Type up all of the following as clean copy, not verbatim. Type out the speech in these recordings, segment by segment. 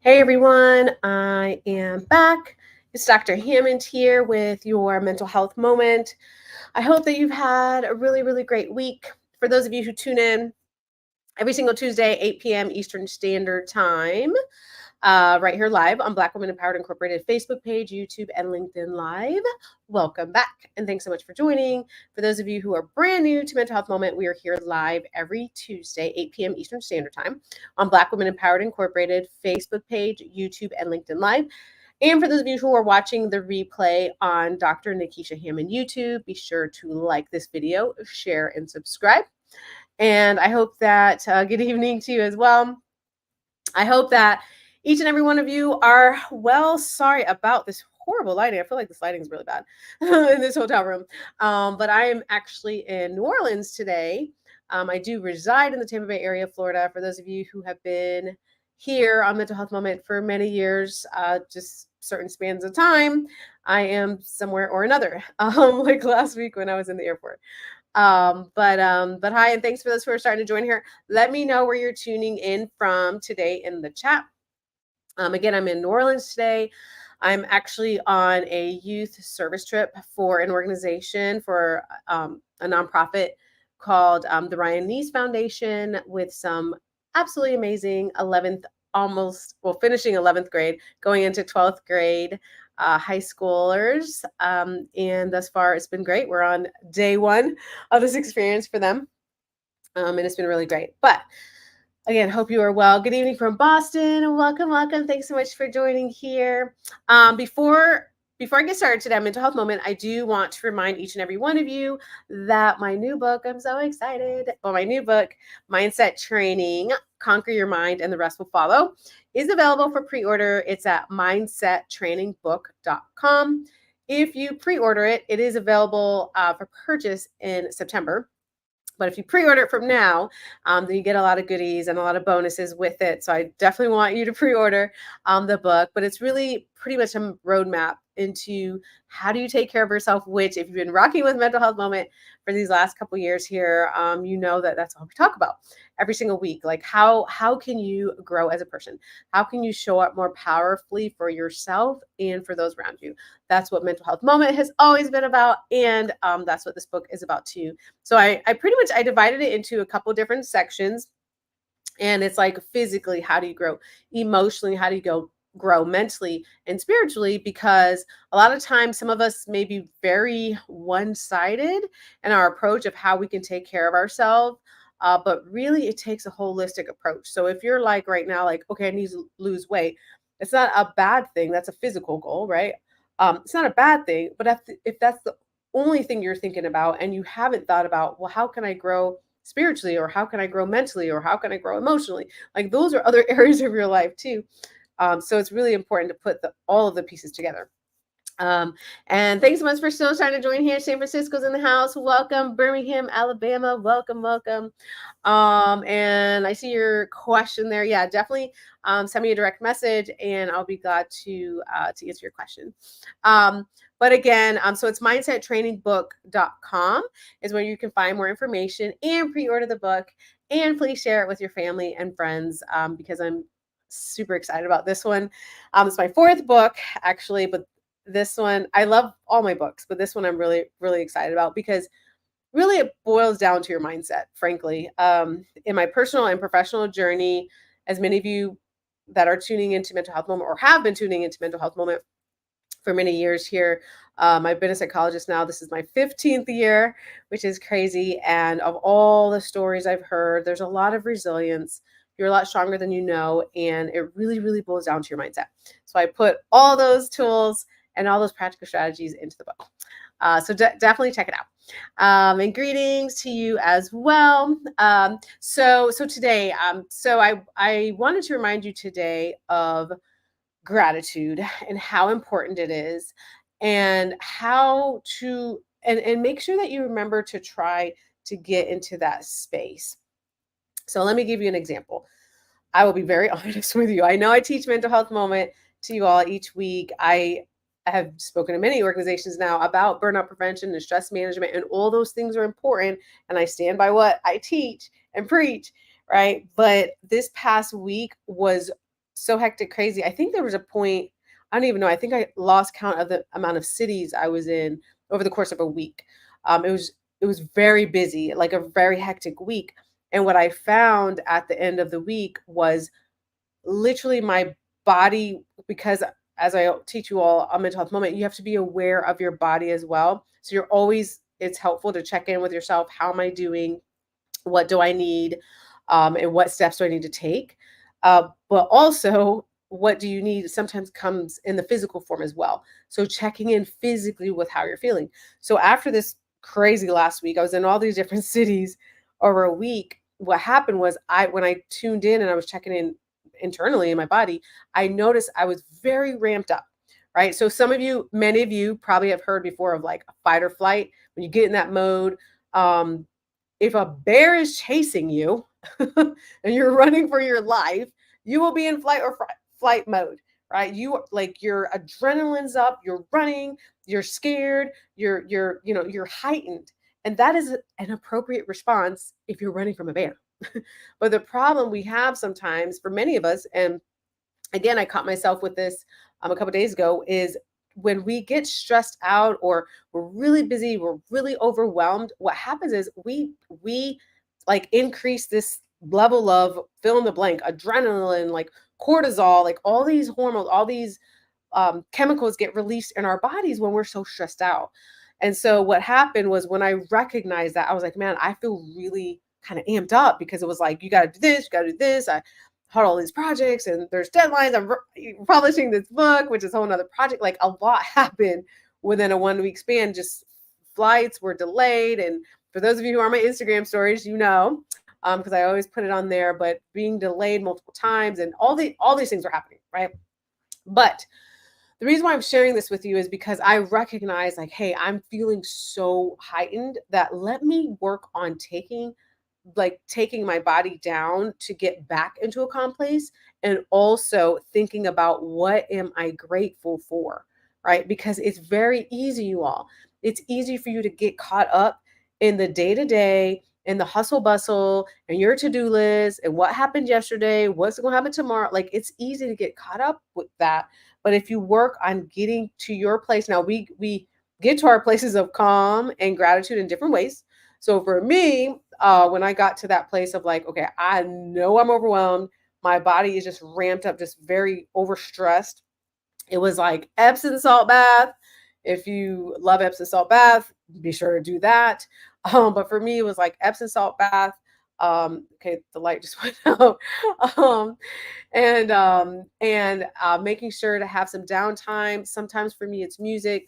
Hey everyone, I am back. It's Dr. Hammond here with your mental health moment. I hope that you've had a really great week. For those of you who tune in every single Tuesday, 8 p.m. Eastern Standard Time, right here live on Black Women Empowered Incorporated Facebook page, YouTube, and LinkedIn Live. Welcome back, and thanks so much for joining. For those of you who are brand new to Mental Health Moment, we are here live every Tuesday, 8 p.m. Eastern Standard Time on Black Women Empowered Incorporated Facebook page, YouTube, and LinkedIn Live. And for those of you who are watching the replay on Dr. Nikisha Hammond YouTube, be sure to like this video, share, and subscribe. And I hope that good evening to you as well. I hope that each and every one of you are well. Sorry about this horrible lighting. I feel like this lighting is really bad in this hotel room. But I am actually in New Orleans today. I do reside in the Tampa Bay area of Florida. For those of you who have been here on Mental Health Moment for many years, just certain spans of time, I am somewhere or another, like last week when I was in the airport. But hi, and thanks for those who are starting to join here. Let me know where you're tuning in from today in the chat. Again, I'm in New Orleans today. I'm actually on a youth service trip for an organization, for a nonprofit called the Ryan Neese Foundation, with some absolutely amazing 11th, finishing 11th grade, going into 12th grade high schoolers. And thus far, it's been great. We're on day one of this experience for them. And it's been really great. But again, hope you are well. Good evening from Boston. Welcome. Thanks so much for joining here. Before I get started today, Mental Health Moment, I do want to remind each and every one of you that my new book, I'm so excited. Well, my new book, Mindset Training, Conquer Your Mind and the Rest Will Follow, is available for pre-order. It's at mindsettrainingbook.com. If you pre-order it, it is available for purchase in September. But if you pre-order it from now, then you get a lot of goodies and a lot of bonuses with it. So I definitely want you to pre-order the book. But it's really pretty much a roadmap into how do you take care of yourself, which if you've been rocking with Mental Health Moment for these last couple years here, you know that that's all we talk about every single week. Like how can you grow as a person? How can you show up more powerfully for yourself and for those around you? That's what Mental Health Moment has always been about. And that's what this book is about too. So I pretty much, I divided it into a couple different sections, and it's like physically, how do you grow? Emotionally, how do you grow mentally and spiritually? Because a lot of times some of us may be very one-sided in our approach of how we can take care of ourselves. But really it takes a holistic approach. So if you're like right now, like, okay, I need to lose weight, it's not a bad thing. That's a physical goal, right? It's not a bad thing, but if that's the only thing you're thinking about and you haven't thought about, well, how can I grow spiritually, or how can I grow mentally, or how can I grow emotionally? Like those are other areas of your life too. So it's really important to put all of the pieces together. And thanks so much for still trying to join here. San Francisco's in the house. Welcome. Birmingham, Alabama. Welcome. And I see your question there. Yeah, definitely send me a direct message and I'll be glad to answer your question. But again, so it's mindsettrainingbook.com is where you can find more information and pre-order the book. And please share it with your family and friends because I'm super excited about this one. It's my fourth book, actually, but this one, I love all my books, but this one I'm really excited about because really it boils down to your mindset, frankly. In my personal and professional journey, as many of you that are tuning into Mental Health Moment or have been tuning into Mental Health Moment for many years here, I've been a psychologist now. This is my 15th year, which is crazy. And of all the stories I've heard, there's a lot of resilience. You're a lot stronger than you know. And it really boils down to your mindset. So I put all those tools and all those practical strategies into the book. So definitely check it out. And greetings to you as well. So today, so I wanted to remind you today of gratitude and how important it is, and how to and make sure that you remember to try to get into that space. So let me give you an example. I will be very honest with you. I know I teach Mental Health Moment to you all each week. I have spoken to many organizations now about burnout prevention and stress management, and all those things are important. And I stand by what I teach and preach, right? But this past week was so hectic, crazy. I think there was a point, I don't even know. I think I lost count of the amount of cities I was in over the course of a week. It was very busy, like a very hectic week. And what I found at the end of the week was literally my body, because as I teach you all on mental health moment, you have to be aware of your body as well. So you're always, it's helpful to check in with yourself. How am I doing? What do I need? And what steps do I need to take? But also, what do you need sometimes comes in the physical form as well. So checking in physically with how you're feeling. So after this crazy last week, I was in all these different cities over a week. What happened was, when I tuned in and I was checking in internally in my body, I noticed I was very ramped up. Right. So many of you probably have heard before of like a fight or flight. When you get in that mode, um, if a bear is chasing you and you're running for your life, you will be in flight mode, right? Your adrenaline's up, you're running, you're scared, you're heightened. And that is an appropriate response if you're running from a bear. But the problem we have sometimes for many of us, and again, I caught myself with this a couple days ago, is when we get stressed out or we're really busy, we're really overwhelmed, what happens is we like increase this level of fill in the blank, adrenaline, like cortisol, like all these hormones, all these chemicals get released in our bodies when we're so stressed out. And so what happened was, when I recognized that, I was like, man, I feel really kind of amped up, because it was like, you got to do this, you got to do this. I had all these projects and there's deadlines. I'm publishing this book, which is a whole nother project. Like, a lot happened within a 1 week span. Just flights were delayed. And for those of you who are on my Instagram stories, because I always put it on there, but being delayed multiple times and all these things were happening, right? But the reason why I'm sharing this with you is because I recognize, like, hey, I'm feeling so heightened that let me work on taking my body down to get back into a calm place, and also thinking about what am I grateful for, right? Because it's very easy, you all. It's easy for you to get caught up in the day to day, in the hustle bustle, and your to do list, and what happened yesterday, what's going to happen tomorrow. Like, it's easy to get caught up with that. But if you work on getting to your place, now we get to our places of calm and gratitude in different ways. So for me, when I got to that place of like, okay, I know I'm overwhelmed, my body is just ramped up, just very overstressed. It was like Epsom salt bath. If you love Epsom salt bath, be sure to do that. But for me, it was like Epsom salt bath. Okay, the light just went out. Um, and making sure to have some downtime. Sometimes for me, it's music.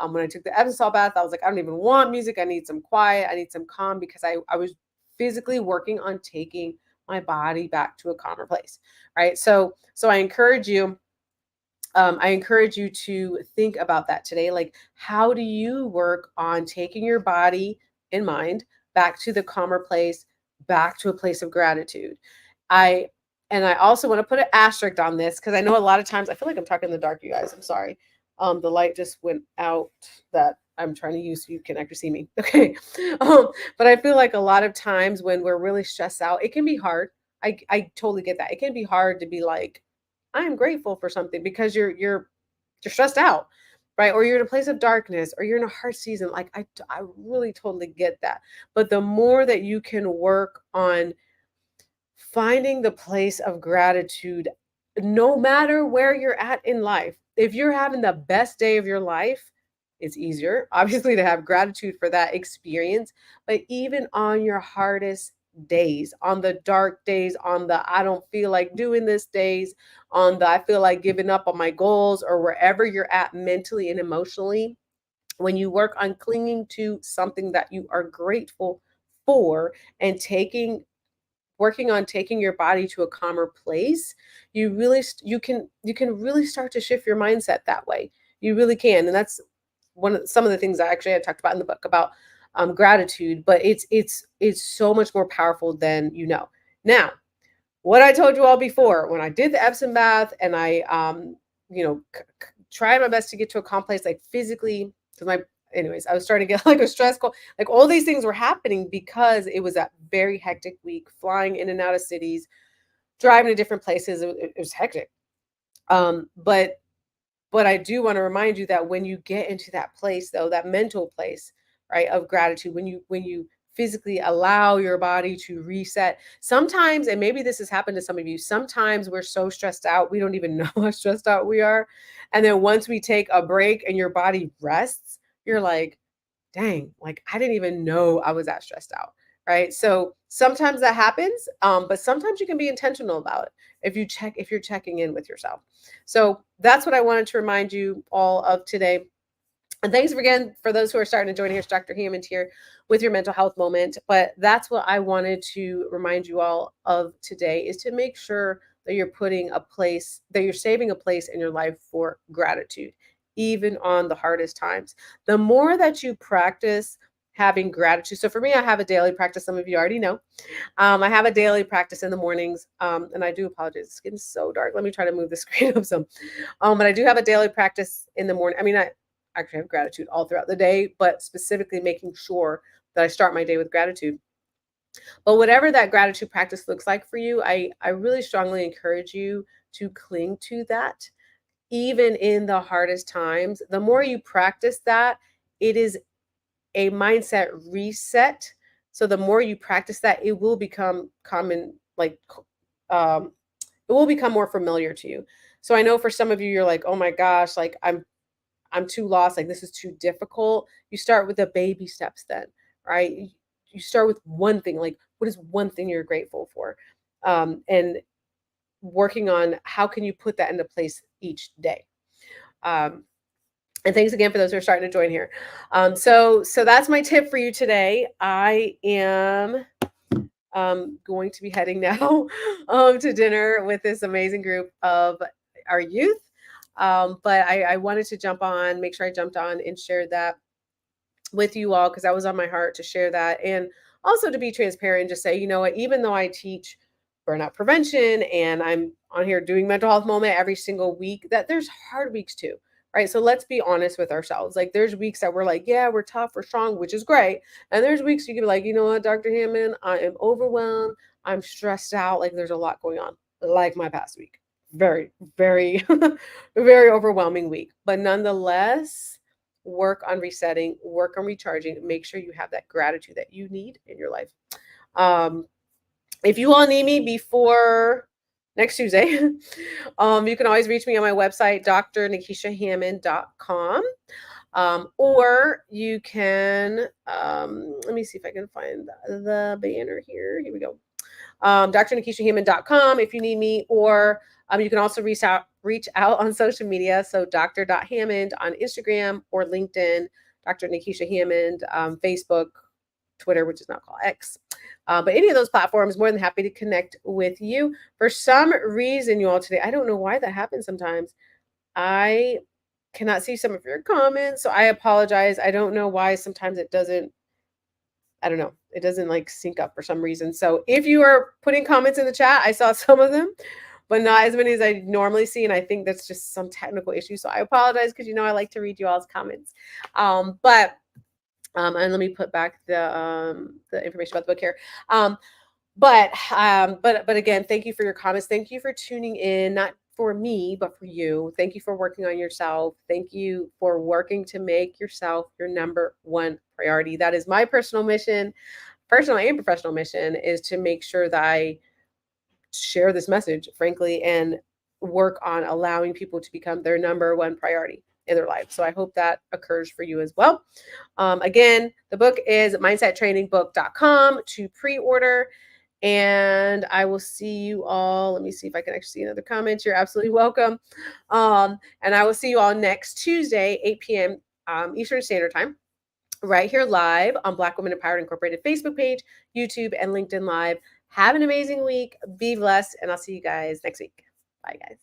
When I took the Epsom salt bath, I was like, I don't even want music. I need some quiet. I need some calm, because I was physically working on taking my body back to a calmer place. Right. So I encourage you to think about that today. Like, how do you work on taking your body and mind back to the calmer place, back to a place of gratitude? I I also want to put an asterisk on this, because I know a lot of times I feel like I'm talking in the dark, you guys. I'm sorry. The light just went out that I'm trying to use so you can actually see me. Okay. But I feel like a lot of times when we're really stressed out, it can be hard. I totally get that. It can be hard to be like, I am grateful for something, because you're stressed out, right? Or you're in a place of darkness, or you're in a hard season. Like, I really totally get that. But the more that you can work on finding the place of gratitude, no matter where you're at in life, if you're having the best day of your life, it's easier, obviously, to have gratitude for that experience. But even on your hardest days, on the dark days, on the I don't feel like doing this days, on the I feel like giving up on my goals, or wherever you're at mentally and emotionally, when you work on clinging to something that you are grateful for, and working on taking your body to a calmer place, you can really start to shift your mindset that way. You really can. And that's some of the things I actually had talked about in the book about gratitude. But it's so much more powerful than you know. Now, what I told you all before, when I did the Epsom bath, and I tried my best to get to a calm place, like physically, because I was starting to get like a stress call. Like, all these things were happening because it was a very hectic week, flying in and out of cities, driving to different places. It was hectic. Um, but but I do want to remind you that when you get into that place, though, that mental place, right, of gratitude, when you physically allow your body to reset, sometimes, and maybe this has happened to some of you, sometimes we're so stressed out, we don't even know how stressed out we are. And then once we take a break and your body rests, you're like, dang, like I didn't even know I was that stressed out. Right. So sometimes that happens, but sometimes you can be intentional about it if you're checking in with yourself. So that's what I wanted to remind you all of today. And thanks again for those who are starting to join. Here's Dr. Hammond here with your mental health moment. But that's what I wanted to remind you all of today, is to make sure that you're putting a place, that you're saving a place in your life for gratitude, even on the hardest times. The more that you practice having gratitude. So for me, I have a daily practice. Some of you already know. I have a daily practice in the mornings. And I do apologize. It's getting so dark. Let me try to move the screen up some. But I do have a daily practice in the morning. I mean, I actually have gratitude all throughout the day, but specifically making sure that I start my day with gratitude. But whatever that gratitude practice looks like for you, I really strongly encourage you to cling to that, even in the hardest times. The more you practice that, it is a mindset reset. So the more you practice that, it will become common, like um, it will become more familiar to you. So I know for some of you, you're like, oh my gosh, like I'm too lost, like this is too difficult. You start with the baby steps then, right? You start with one thing, like what is one thing you're grateful for? And working on how can you put that into place each day. Um, and thanks again for those who are starting to join here. So that's my tip for you today. I am going to be heading now to dinner with this amazing group of our youth. But I wanted to jump on, make sure I jumped on and shared that with you all, because that was on my heart to share that. And also to be transparent and just say, you know what, even though I teach burnout prevention and I'm on here doing mental health moment every single week, that there's hard weeks too. Right. So let's be honest with ourselves. Like there's weeks that we're like, yeah, we're tough, we're strong, which is great. And there's weeks you can be like, you know what, Dr. Hammond, I am overwhelmed. I'm stressed out. Like there's a lot going on, like my past week. Very, very, very overwhelming week. But nonetheless, work on resetting, work on recharging, make sure you have that gratitude that you need in your life. Um, if you all need me before next Tuesday, you can always reach me on my website, drnikishahammond.com. Or you can, let me see if I can find the banner here. Here we go. drnikishahammond.com if you need me, or you can also reach out on social media. So dr.hammond on Instagram or LinkedIn, Dr. Nikisha Hammond, Facebook, Twitter, which is now called X. But any of those platforms, more than happy to connect with you. For some reason, you all today, I don't know why that happens sometimes. I cannot see some of your comments, so I apologize. I don't know why sometimes it doesn't, I don't know. It doesn't like sync up for some reason. So if you are putting comments in the chat, I saw some of them, but not as many as I normally see. And I think that's just some technical issue. So I apologize, because I like to read you all's comments. And let me put back the information about the book here. But again, thank you for your comments. Thank you for tuning in, not for me, but for you. Thank you for working on yourself. Thank you for working to make yourself your number one priority. That is my personal mission, personal and professional mission, is to make sure that I share this message, frankly, and work on allowing people to become their number one priority in their life. So I hope that occurs for you as well. Again, the book is mindsettrainingbook.com to pre-order. And I will see you all. Let me see if I can actually see another comment. You're absolutely welcome. And I will see you all next Tuesday, 8 p.m. Eastern Standard Time, right here live on Black Women Empowered Incorporated Facebook page, YouTube, and LinkedIn Live. Have an amazing week. Be blessed. And I'll see you guys next week. Bye, guys.